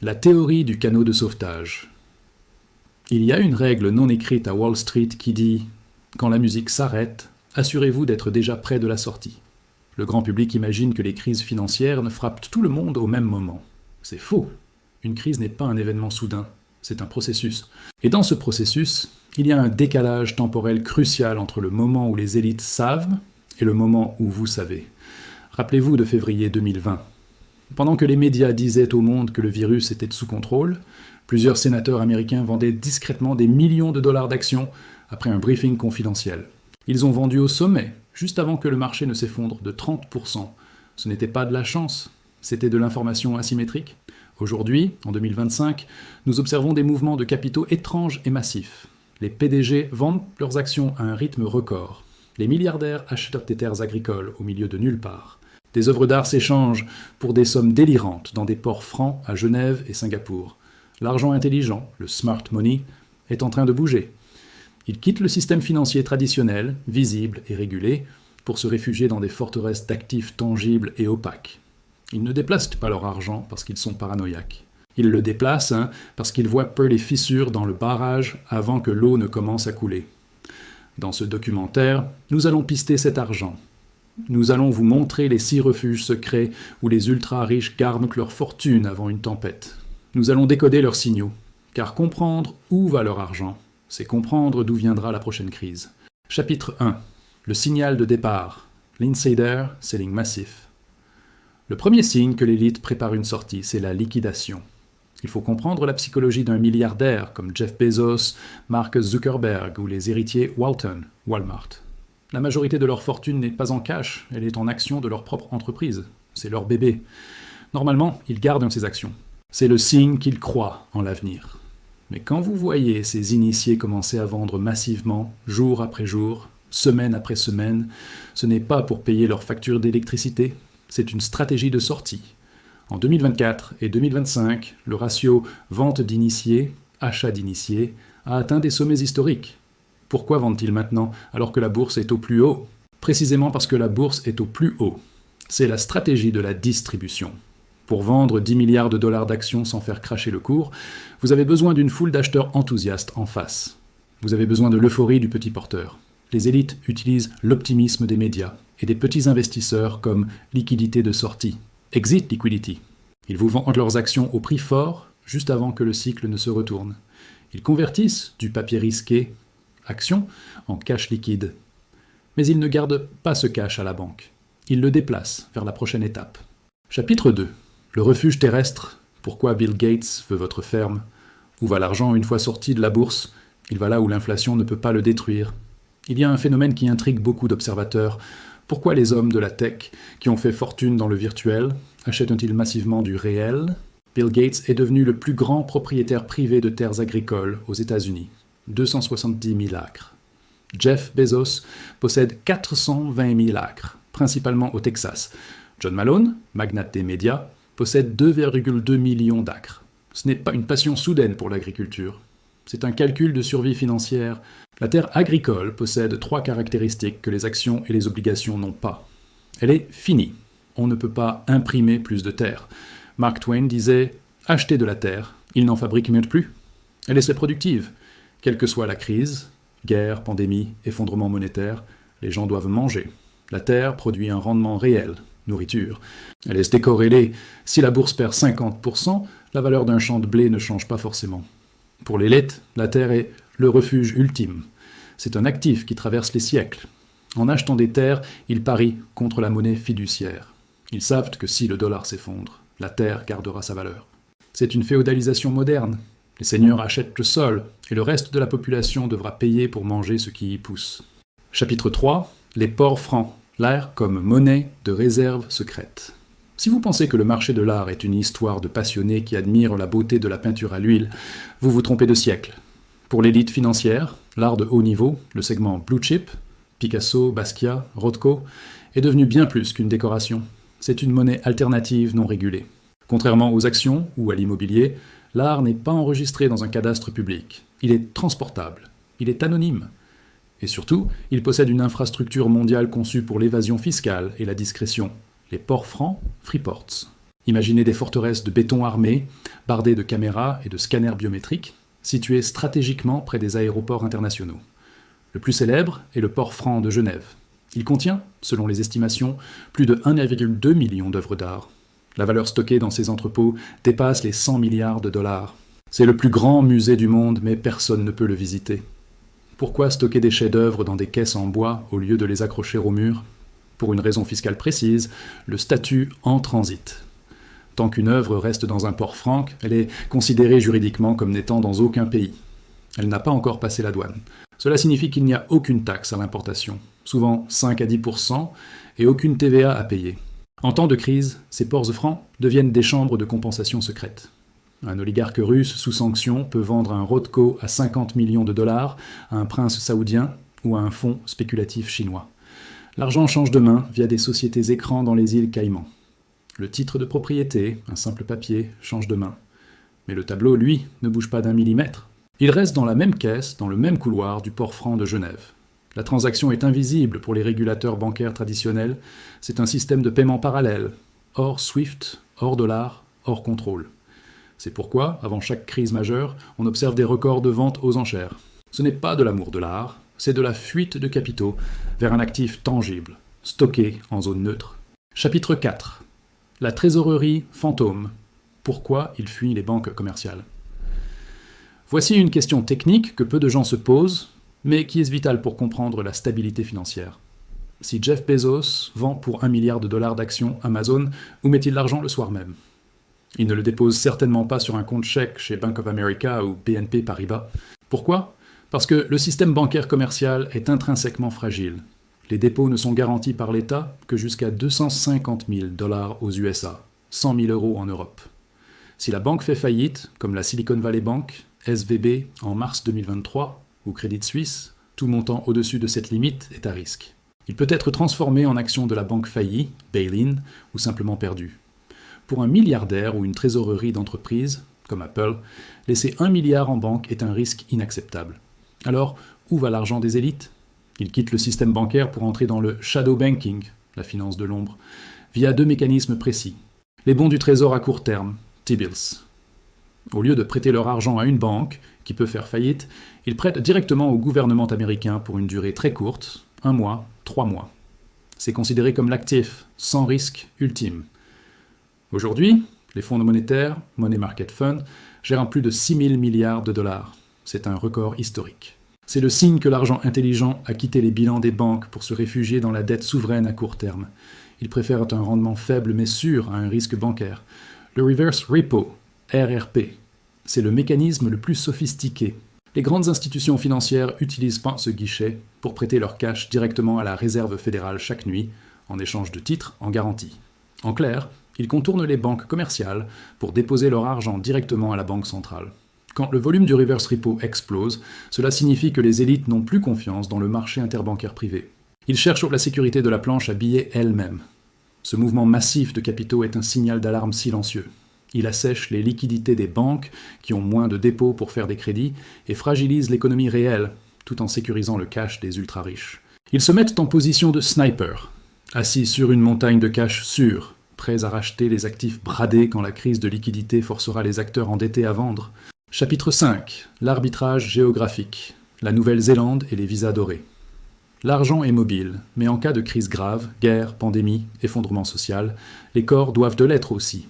La théorie du canot de sauvetage. Il y a une règle non écrite à Wall Street qui dit « Quand la musique s'arrête, assurez-vous d'être déjà près de la sortie ». Le grand public imagine que les crises financières ne frappent tout le monde au même moment. C'est faux. Une crise n'est pas un événement soudain, c'est un processus. Et dans ce processus, il y a un décalage temporel crucial entre le moment où les élites savent et le moment où vous savez. Rappelez-vous de février 2020. Pendant que les médias disaient au monde que le virus était sous contrôle, plusieurs sénateurs américains vendaient discrètement des millions de dollars d'actions après un briefing confidentiel. Ils ont vendu au sommet, juste avant que le marché ne s'effondre de 30%. Ce n'était pas de la chance, c'était de l'information asymétrique. Aujourd'hui, en 2025, nous observons des mouvements de capitaux étranges et massifs. Les PDG vendent leurs actions à un rythme record. Les milliardaires achètent des terres agricoles au milieu de nulle part. Des œuvres d'art s'échangent pour des sommes délirantes dans des ports francs à Genève et Singapour. L'argent intelligent, le smart money, est en train de bouger. Il quitte le système financier traditionnel, visible et régulé, pour se réfugier dans des forteresses d'actifs tangibles et opaques. Ils ne déplacent pas leur argent parce qu'ils sont paranoïaques. Ils le déplacent parce qu'ils voient peu les fissures dans le barrage avant que l'eau ne commence à couler. Dans ce documentaire, nous allons pister cet argent. Nous allons vous montrer les 6 refuges secrets où les ultra-riches gardent leur fortune avant une tempête. Nous allons décoder leurs signaux, car comprendre où va leur argent, c'est comprendre d'où viendra la prochaine crise. Chapitre 1. Le signal de départ. L'insider selling massif. Le premier signe que l'élite prépare une sortie, c'est la liquidation. Il faut comprendre la psychologie d'un milliardaire comme Jeff Bezos, Mark Zuckerberg ou les héritiers Walton, Walmart. La majorité de leur fortune n'est pas en cash, elle est en actions de leur propre entreprise. C'est leur bébé. Normalement, ils gardent ces actions. C'est le signe qu'ils croient en l'avenir. Mais quand vous voyez ces initiés commencer à vendre massivement, jour après jour, semaine après semaine, ce n'est pas pour payer leurs factures d'électricité, c'est une stratégie de sortie. En 2024 et 2025, le ratio vente d'initiés, achat d'initiés a atteint des sommets historiques. Pourquoi vendent-ils maintenant alors que la bourse est au plus haut? Précisément parce que la bourse est au plus haut. C'est la stratégie de la distribution. Pour vendre 10 milliards de dollars d'actions sans faire cracher le cours, vous avez besoin d'une foule d'acheteurs enthousiastes en face. Vous avez besoin de l'euphorie du petit porteur. Les élites utilisent l'optimisme des médias et des petits investisseurs comme liquidité de sortie, exit liquidity. Ils vous vendent leurs actions au prix fort juste avant que le cycle ne se retourne. Ils convertissent du papier risqué, action, en cash liquide. Mais ils ne gardent pas ce cash à la banque. Ils le déplacent vers la prochaine étape. Chapitre 2. Le refuge terrestre. Pourquoi Bill Gates veut votre ferme? Où va l'argent une fois sorti de la bourse? Il va là où l'inflation ne peut pas le détruire. Il y a un phénomène qui intrigue beaucoup d'observateurs. Pourquoi les hommes de la tech, qui ont fait fortune dans le virtuel, achètent-ils massivement du réel? Bill Gates est devenu le plus grand propriétaire privé de terres agricoles aux États-Unis. 270 000 acres. Jeff Bezos possède 420 000 acres, principalement au Texas. John Malone, magnate des médias, possède 2,2 millions d'acres. Ce n'est pas une passion soudaine pour l'agriculture. C'est un calcul de survie financière. La terre agricole possède 3 caractéristiques que les actions et les obligations n'ont pas. Elle est finie. On ne peut pas imprimer plus de terre. Mark Twain disait « Achetez de la terre, il n'en fabrique mieux de plus ». Elle est productive. Quelle que soit la crise, guerre, pandémie, effondrement monétaire, les gens doivent manger. La terre produit un rendement réel, nourriture. Elle est décorrélée. Si la bourse perd 50%, la valeur d'un champ de blé ne change pas forcément. Pour l'élite, la terre est le refuge ultime. C'est un actif qui traverse les siècles. En achetant des terres, ils parient contre la monnaie fiduciaire. Ils savent que si le dollar s'effondre, la terre gardera sa valeur. C'est une féodalisation moderne. Les seigneurs achètent le sol, et le reste de la population devra payer pour manger ce qui y pousse. Chapitre 3. Les ports francs. L'art comme monnaie de réserve secrète. Si vous pensez que le marché de l'art est une histoire de passionnés qui admirent la beauté de la peinture à l'huile, vous vous trompez de siècle. Pour l'élite financière, l'art de haut niveau, le segment blue chip, Picasso, Basquiat, Rothko, est devenu bien plus qu'une décoration. C'est une monnaie alternative non régulée. Contrairement aux actions ou à l'immobilier, l'art n'est pas enregistré dans un cadastre public. Il est transportable. Il est anonyme. Et surtout, il possède une infrastructure mondiale conçue pour l'évasion fiscale et la discrétion. Les ports francs, Freeports. Imaginez des forteresses de béton armé, bardées de caméras et de scanners biométriques, situées stratégiquement près des aéroports internationaux. Le plus célèbre est le port franc de Genève. Il contient, selon les estimations, plus de 1,2 million d'œuvres d'art. La valeur stockée dans ces entrepôts dépasse les 100 milliards de dollars. C'est le plus grand musée du monde, mais personne ne peut le visiter. Pourquoi stocker des chefs-d'œuvre dans des caisses en bois au lieu de les accrocher au mur? Pour une raison fiscale précise, le statut en transit. Tant qu'une œuvre reste dans un port franc, elle est considérée juridiquement comme n'étant dans aucun pays. Elle n'a pas encore passé la douane. Cela signifie qu'il n'y a aucune taxe à l'importation, souvent 5 à 10%, et aucune TVA à payer. En temps de crise, ces ports francs deviennent des chambres de compensation secrètes. Un oligarque russe sous sanction peut vendre un Rothko à 50 millions de dollars à un prince saoudien ou à un fonds spéculatif chinois. L'argent change de main via des sociétés écrans dans les îles Caïmans. Le titre de propriété, un simple papier, change de main. Mais le tableau, lui, ne bouge pas d'1 millimètre. Il reste dans la même caisse, dans le même couloir du port franc de Genève. La transaction est invisible pour les régulateurs bancaires traditionnels. C'est un système de paiement parallèle, hors SWIFT, hors dollar, hors contrôle. C'est pourquoi, avant chaque crise majeure, on observe des records de vente aux enchères. Ce n'est pas de l'amour de l'art, c'est de la fuite de capitaux vers un actif tangible, stocké en zone neutre. Chapitre 4. La trésorerie fantôme. Pourquoi il fuit les banques commerciales? Voici une question technique que peu de gens se posent, mais qui est vitale pour comprendre la stabilité financière. Si Jeff Bezos vend pour 1 milliard de dollars d'actions Amazon, où met-il l'argent le soir même? Il ne le dépose certainement pas sur un compte chèque chez Bank of America ou BNP Paribas. Pourquoi? Parce que le système bancaire commercial est intrinsèquement fragile. Les dépôts ne sont garantis par l'État que jusqu'à 250 000 dollars aux USA, 100 000 euros en Europe. Si la banque fait faillite, comme la Silicon Valley Bank, SVB en mars 2023, ou Credit Suisse, tout montant au-dessus de cette limite est à risque. Il peut être transformé en action de la banque faillie, bail-in, ou simplement perdu. Pour un milliardaire ou une trésorerie d'entreprise, comme Apple, laisser 1 milliard en banque est un risque inacceptable. Alors, où va l'argent des élites? Ils quittent le système bancaire pour entrer dans le shadow banking, la finance de l'ombre, via 2 mécanismes précis. Les bons du trésor à court terme, T-bills. Au lieu de prêter leur argent à une banque, qui peut faire faillite, ils prêtent directement au gouvernement américain pour une durée très courte, 1 mois, 3 mois. C'est considéré comme l'actif, sans risque ultime. Aujourd'hui, les fonds monétaires, Money Market Fund, gèrent plus de 6 000 milliards de dollars. C'est un record historique. C'est le signe que l'argent intelligent a quitté les bilans des banques pour se réfugier dans la dette souveraine à court terme. Ils préfèrent un rendement faible mais sûr à un risque bancaire. Le reverse repo, RRP, c'est le mécanisme le plus sophistiqué. Les grandes institutions financières utilisent pas ce guichet pour prêter leur cash directement à la Réserve fédérale chaque nuit, en échange de titres en garantie. En clair, ils contournent les banques commerciales pour déposer leur argent directement à la banque centrale. Quand le volume du reverse repo explose, cela signifie que les élites n'ont plus confiance dans le marché interbancaire privé. Ils cherchent la sécurité de la planche à billets elle-même. Ce mouvement massif de capitaux est un signal d'alarme silencieux. Il assèche les liquidités des banques, qui ont moins de dépôts pour faire des crédits, et fragilise l'économie réelle, tout en sécurisant le cash des ultra-riches. Ils se mettent en position de sniper, assis sur une montagne de cash sûr, prêts à racheter les actifs bradés quand la crise de liquidité forcera les acteurs endettés à vendre. Chapitre 5. L'arbitrage géographique. La Nouvelle-Zélande et les visas dorés. L'argent est mobile, mais en cas de crise grave, guerre, pandémie, effondrement social, les corps doivent de l'être aussi.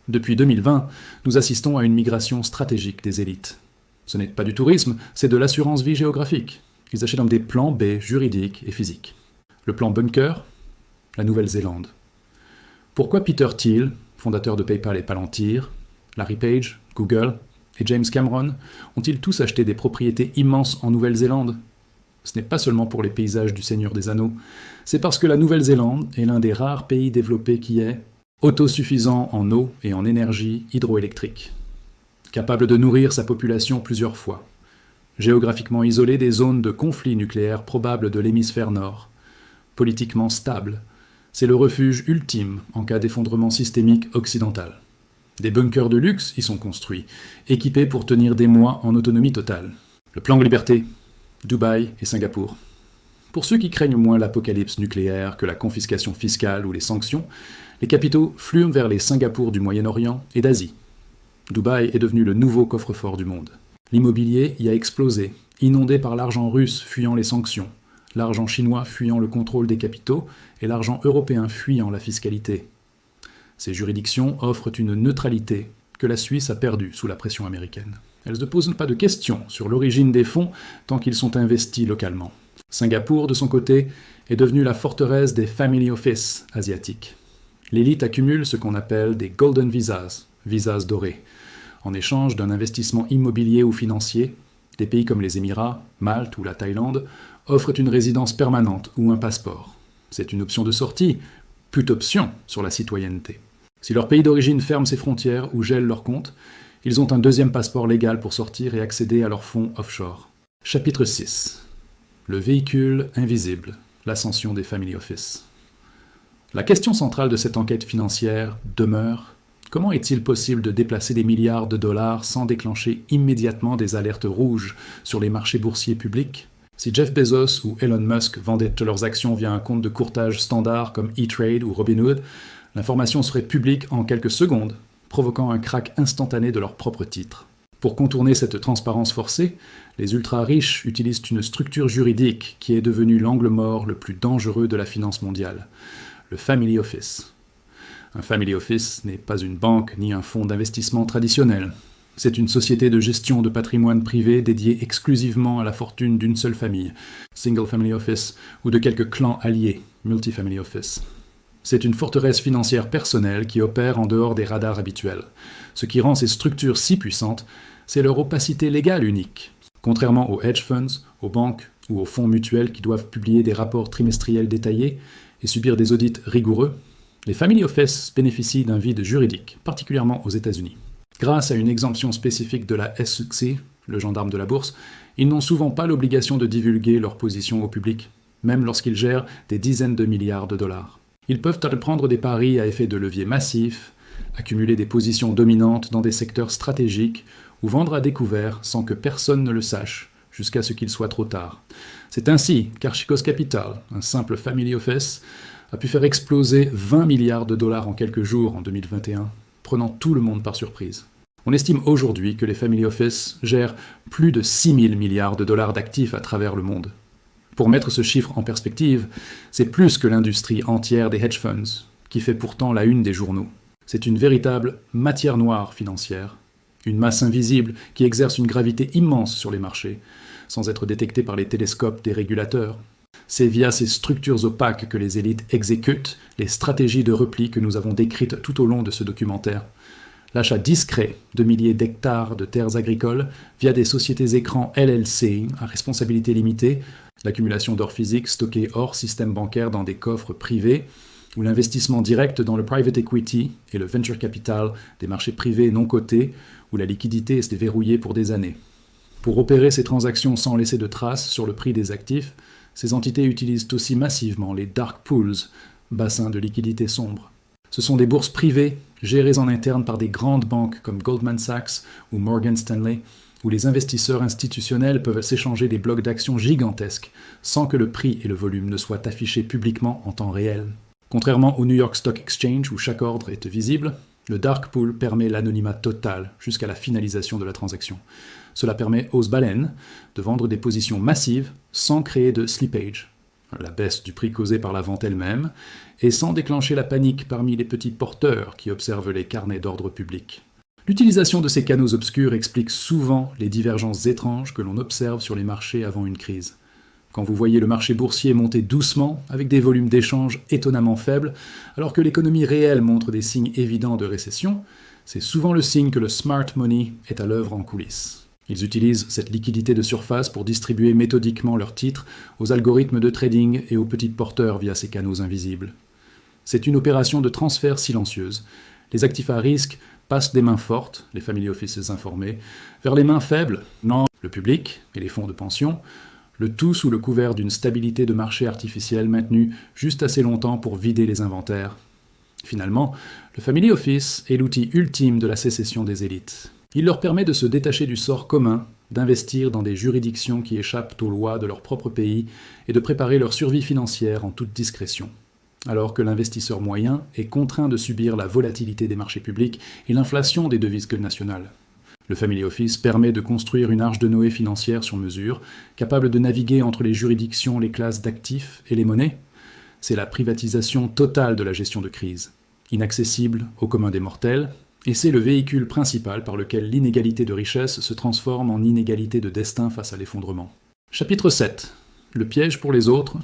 Depuis 2020, nous assistons à une migration stratégique des élites. Ce n'est pas du tourisme, c'est de l'assurance vie géographique. Ils achètent donc des plans B juridiques et physiques. Le plan Bunker, la Nouvelle-Zélande. Pourquoi Peter Thiel, fondateur de PayPal et Palantir, Larry Page, Google et James Cameron ont-ils tous acheté des propriétés immenses en Nouvelle-Zélande? Ce n'est pas seulement pour les paysages du Seigneur des Anneaux, c'est parce que la Nouvelle-Zélande est l'un des rares pays développés qui est autosuffisant en eau et en énergie hydroélectrique, capable de nourrir sa population plusieurs fois, géographiquement isolé des zones de conflits nucléaires probables de l'hémisphère nord, politiquement stable. C'est le refuge ultime en cas d'effondrement systémique occidental. Des bunkers de luxe y sont construits, équipés pour tenir des mois en autonomie totale. Le plan de liberté, Dubaï et Singapour. Pour ceux qui craignent moins l'apocalypse nucléaire que la confiscation fiscale ou les sanctions, les capitaux fluent vers les Singapour du Moyen-Orient et d'Asie. Dubaï est devenu le nouveau coffre-fort du monde. L'immobilier y a explosé, inondé par l'argent russe fuyant les sanctions, l'argent chinois fuyant le contrôle des capitaux et l'argent européen fuyant la fiscalité. Ces juridictions offrent une neutralité que la Suisse a perdue sous la pression américaine. Elles ne posent pas de questions sur l'origine des fonds tant qu'ils sont investis localement. Singapour, de son côté, est devenue la forteresse des family office asiatiques. L'élite accumule ce qu'on appelle des golden visas, visas dorés. En échange d'un investissement immobilier ou financier, des pays comme les Émirats, Malte ou la Thaïlande offrent une résidence permanente ou un passeport. C'est une option de sortie, plus d'option sur la citoyenneté. Si leur pays d'origine ferme ses frontières ou gèle leurs comptes, ils ont un deuxième passeport légal pour sortir et accéder à leurs fonds offshore. Chapitre 6. Le véhicule invisible, l'ascension des family office. La question centrale de cette enquête financière demeure: comment est-il possible de déplacer des milliards de dollars sans déclencher immédiatement des alertes rouges sur les marchés boursiers publics? Si Jeff Bezos ou Elon Musk vendaient leurs actions via un compte de courtage standard comme E-Trade ou Robinhood, l'information serait publique en quelques secondes, provoquant un crack instantané de leurs propres titres. Pour contourner cette transparence forcée, les ultra-riches utilisent une structure juridique qui est devenue l'angle mort le plus dangereux de la finance mondiale, le Family Office. Un Family Office n'est pas une banque ni un fonds d'investissement traditionnel. C'est une société de gestion de patrimoine privé dédiée exclusivement à la fortune d'une seule famille, Single Family Office, ou de quelques clans alliés, Multi-Family Office. C'est une forteresse financière personnelle qui opère en dehors des radars habituels. Ce qui rend ces structures si puissantes, c'est leur opacité légale unique. Contrairement aux hedge funds, aux banques ou aux fonds mutuels qui doivent publier des rapports trimestriels détaillés et subir des audits rigoureux, les family office bénéficient d'un vide juridique, particulièrement aux États-Unis. Grâce à une exemption spécifique de la SEC, le gendarme de la bourse, ils n'ont souvent pas l'obligation de divulguer leur position au public, même lorsqu'ils gèrent des dizaines de milliards de dollars. Ils peuvent prendre des paris à effet de levier massif, accumuler des positions dominantes dans des secteurs stratégiques ou vendre à découvert sans que personne ne le sache, jusqu'à ce qu'il soit trop tard. C'est ainsi qu'Archicos Capital, un simple family office, a pu faire exploser 20 milliards de dollars en quelques jours en 2021, prenant tout le monde par surprise. On estime aujourd'hui que les family office gèrent plus de 6 000 milliards de dollars d'actifs à travers le monde. Pour mettre ce chiffre en perspective, c'est plus que l'industrie entière des hedge funds, qui fait pourtant la une des journaux. C'est une véritable matière noire financière, une masse invisible qui exerce une gravité immense sur les marchés, sans être détectée par les télescopes des régulateurs. C'est via ces structures opaques que les élites exécutent les stratégies de repli que nous avons décrites tout au long de ce documentaire. L'achat discret de milliers d'hectares de terres agricoles via des sociétés écrans LLC à responsabilité limitée, l'accumulation d'or physique stocké hors système bancaire dans des coffres privés, ou l'investissement direct dans le private equity et le venture capital des marchés privés non cotés, où la liquidité est verrouillée pour des années. Pour opérer ces transactions sans laisser de traces sur le prix des actifs, ces entités utilisent aussi massivement les dark pools, bassins de liquidité sombre. Ce sont des bourses privées, gérées en interne par des grandes banques comme Goldman Sachs ou Morgan Stanley, où les investisseurs institutionnels peuvent s'échanger des blocs d'actions gigantesques, sans que le prix et le volume ne soient affichés publiquement en temps réel. Contrairement au New York Stock Exchange où chaque ordre est visible, le dark pool permet l'anonymat total jusqu'à la finalisation de la transaction. Cela permet aux baleines de vendre des positions massives sans créer de slippage, la baisse du prix causée par la vente elle-même, et sans déclencher la panique parmi les petits porteurs qui observent les carnets d'ordre public. L'utilisation de ces canaux obscurs explique souvent les divergences étranges que l'on observe sur les marchés avant une crise. Quand vous voyez le marché boursier monter doucement, avec des volumes d'échanges étonnamment faibles, alors que l'économie réelle montre des signes évidents de récession, c'est souvent le signe que le smart money est à l'œuvre en coulisses. Ils utilisent cette liquidité de surface pour distribuer méthodiquement leurs titres aux algorithmes de trading et aux petits porteurs via ces canaux invisibles. C'est une opération de transfert silencieuse. Les actifs à risque passent des mains fortes, les family offices informés, vers les mains faibles, non, le public et les fonds de pension, le tout sous le couvert d'une stabilité de marché artificielle maintenue juste assez longtemps pour vider les inventaires. Finalement, le family office est l'outil ultime de la sécession des élites. Il leur permet de se détacher du sort commun d'investir dans des juridictions qui échappent aux lois de leur propre pays et de préparer leur survie financière en toute discrétion. Alors que l'investisseur moyen est contraint de subir la volatilité des marchés publics et l'inflation des devises nationales. Le Family Office permet de construire une arche de Noé financière sur mesure, capable de naviguer entre les juridictions, les classes d'actifs et les monnaies. C'est la privatisation totale de la gestion de crise, inaccessible au commun des mortels, et c'est le véhicule principal par lequel l'inégalité de richesse se transforme en inégalité de destin face à l'effondrement. Chapitre 7. Le piège pour les autres,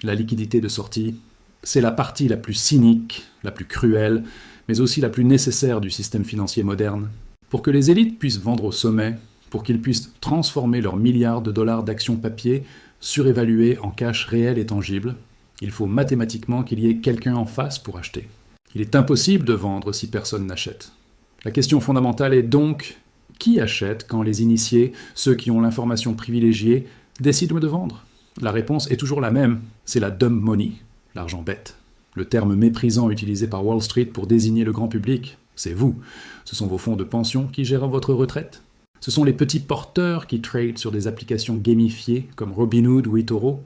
la liquidité de sortie. C'est la partie la plus cynique, la plus cruelle, mais aussi la plus nécessaire du système financier moderne. Pour que les élites puissent vendre au sommet, pour qu'ils puissent transformer leurs milliards de dollars d'actions papier surévalués en cash réel et tangible, il faut mathématiquement qu'il y ait quelqu'un en face pour acheter. Il est impossible de vendre si personne n'achète. La question fondamentale est donc, qui achète quand les initiés, ceux qui ont l'information privilégiée, décident de vendre? La réponse est toujours la même, c'est la dumb money, l'argent bête. Le terme méprisant utilisé par Wall Street pour désigner le grand public, c'est vous. Ce sont vos fonds de pension qui gèrent votre retraite. Ce sont les petits porteurs qui tradent sur des applications gamifiées comme Robinhood ou eToro.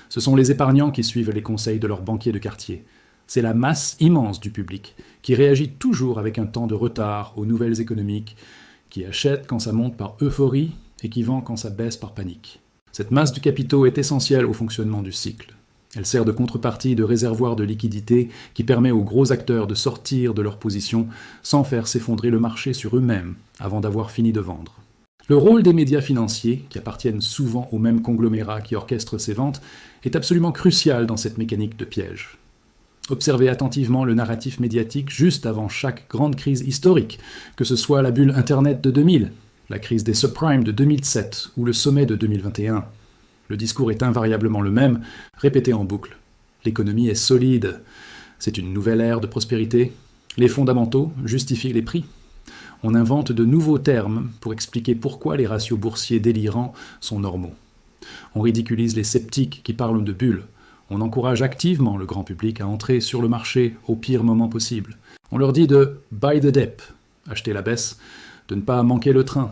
Ce sont les épargnants qui suivent les conseils de leurs banquiers de quartier. C'est la masse immense du public qui réagit toujours avec un temps de retard aux nouvelles économiques, qui achète quand ça monte par euphorie et qui vend quand ça baisse par panique. Cette masse du capitaux est essentielle au fonctionnement du cycle. Elle sert de contrepartie de réservoir de liquidité qui permet aux gros acteurs de sortir de leur position sans faire s'effondrer le marché sur eux-mêmes avant d'avoir fini de vendre. Le rôle des médias financiers, qui appartiennent souvent au même conglomérat qui orchestre ces ventes, est absolument crucial dans cette mécanique de piège. Observez attentivement le narratif médiatique juste avant chaque grande crise historique, que ce soit la bulle Internet de 2000, la crise des subprimes de 2007 ou le sommet de 2021. Le discours est invariablement le même, répété en boucle. L'économie est solide. C'est une nouvelle ère de prospérité. Les fondamentaux justifient les prix. On invente de nouveaux termes pour expliquer pourquoi les ratios boursiers délirants sont normaux. On ridiculise les sceptiques qui parlent de bulles. On encourage activement le grand public à entrer sur le marché au pire moment possible. On leur dit de « buy the dip », acheter la baisse, de ne pas manquer le train.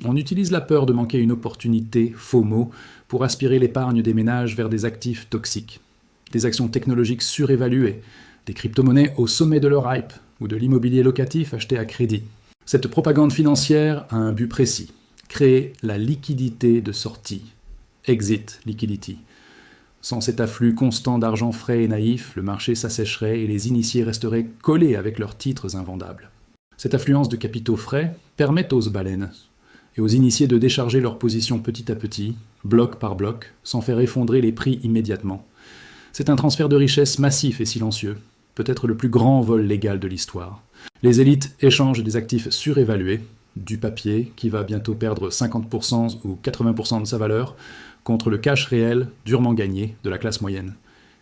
On utilise la peur de manquer une opportunité, FOMO, pour aspirer l'épargne des ménages vers des actifs toxiques. Des actions technologiques surévaluées, des crypto-monnaies au sommet de leur hype, ou de l'immobilier locatif acheté à crédit. Cette propagande financière a un but précis, créer la liquidité de sortie. Exit liquidity. Sans cet afflux constant d'argent frais et naïf, le marché s'assécherait et les initiés resteraient collés avec leurs titres invendables. Cette affluence de capitaux frais permet aux baleines et aux initiés de décharger leur position petit à petit, bloc par bloc, sans faire effondrer les prix immédiatement. C'est un transfert de richesse massif et silencieux, peut-être le plus grand vol légal de l'histoire. Les élites échangent des actifs surévalués, du papier qui va bientôt perdre 50% ou 80% de sa valeur, contre le cash réel durement gagné de la classe moyenne.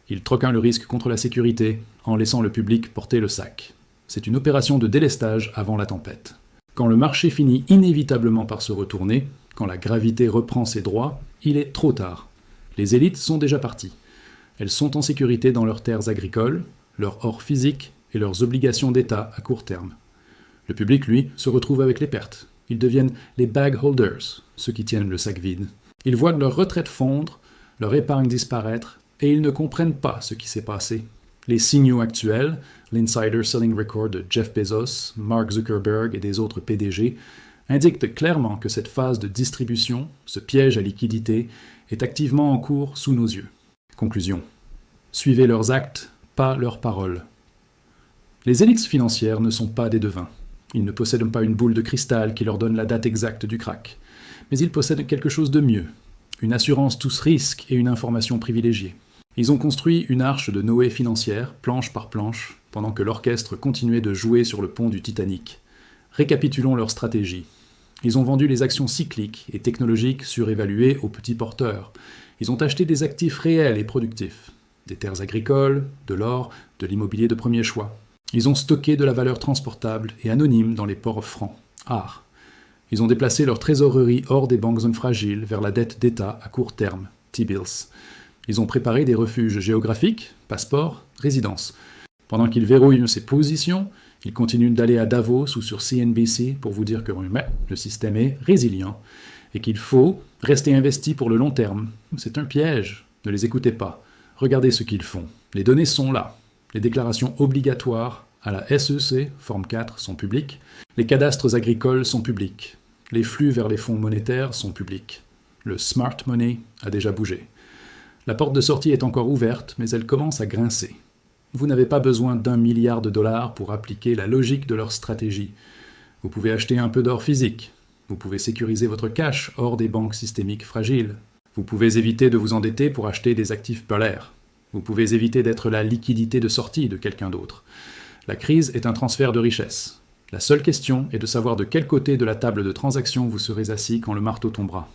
Ils troquent le risque contre la sécurité en laissant le public porter le sac. C'est une opération de délestage avant la tempête. Quand le marché finit inévitablement par se retourner, quand la gravité reprend ses droits, il est trop tard. Les élites sont déjà parties. Elles sont en sécurité dans leurs terres agricoles, leur or physique et leurs obligations d'État à court terme. Le public, lui, se retrouve avec les pertes. Ils deviennent les bag holders, ceux qui tiennent le sac vide. Ils voient leur retraite fondre, leur épargne disparaître, et ils ne comprennent pas ce qui s'est passé. Les signaux actuels, l'insider selling record de Jeff Bezos, Mark Zuckerberg et des autres PDG, indiquent clairement que cette phase de distribution, ce piège à liquidité, est activement en cours sous nos yeux. Conclusion. Suivez leurs actes, pas leurs paroles. Les élites financières ne sont pas des devins. Ils ne possèdent pas une boule de cristal qui leur donne la date exacte du krach. Mais ils possèdent quelque chose de mieux, une assurance tous risques et une information privilégiée. Ils ont construit une arche de Noé financière, planche par planche, pendant que l'orchestre continuait de jouer sur le pont du Titanic. Récapitulons leur stratégie. Ils ont vendu les actions cycliques et technologiques surévaluées aux petits porteurs. Ils ont acheté des actifs réels et productifs, des terres agricoles, de l'or, de l'immobilier de premier choix. Ils ont stocké de la valeur transportable et anonyme dans les ports francs, art. Ils ont déplacé leur trésorerie hors des banques zones fragiles vers la dette d'État à court terme, T-bills. Ils ont préparé des refuges géographiques, passeports, résidences. Pendant qu'ils verrouillent ces positions, ils continuent d'aller à Davos ou sur CNBC pour vous dire que le système est résilient et qu'il faut rester investi pour le long terme. C'est un piège, ne les écoutez pas. Regardez ce qu'ils font. Les données sont là. Les déclarations obligatoires à la SEC, forme 4, sont publiques. Les cadastres agricoles sont publics. Les flux vers les fonds monétaires sont publics. Le smart money a déjà bougé. La porte de sortie est encore ouverte, mais elle commence à grincer. Vous n'avez pas besoin d'1 milliard de dollars pour appliquer la logique de leur stratégie. Vous pouvez acheter un peu d'or physique. Vous pouvez sécuriser votre cash hors des banques systémiques fragiles. Vous pouvez éviter de vous endetter pour acheter des actifs polaires. Vous pouvez éviter d'être la liquidité de sortie de quelqu'un d'autre. La crise est un transfert de richesse. La seule question est de savoir de quel côté de la table de transaction vous serez assis quand le marteau tombera.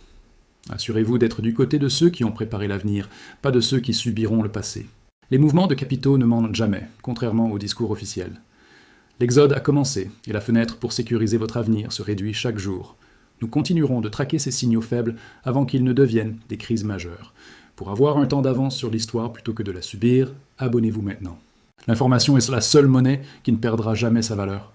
Assurez-vous d'être du côté de ceux qui ont préparé l'avenir, pas de ceux qui subiront le passé. Les mouvements de capitaux ne mentent jamais, contrairement au discours officiel. L'exode a commencé, et la fenêtre pour sécuriser votre avenir se réduit chaque jour. Nous continuerons de traquer ces signaux faibles avant qu'ils ne deviennent des crises majeures. Pour avoir un temps d'avance sur l'histoire plutôt que de la subir, abonnez-vous maintenant. L'information est la seule monnaie qui ne perdra jamais sa valeur.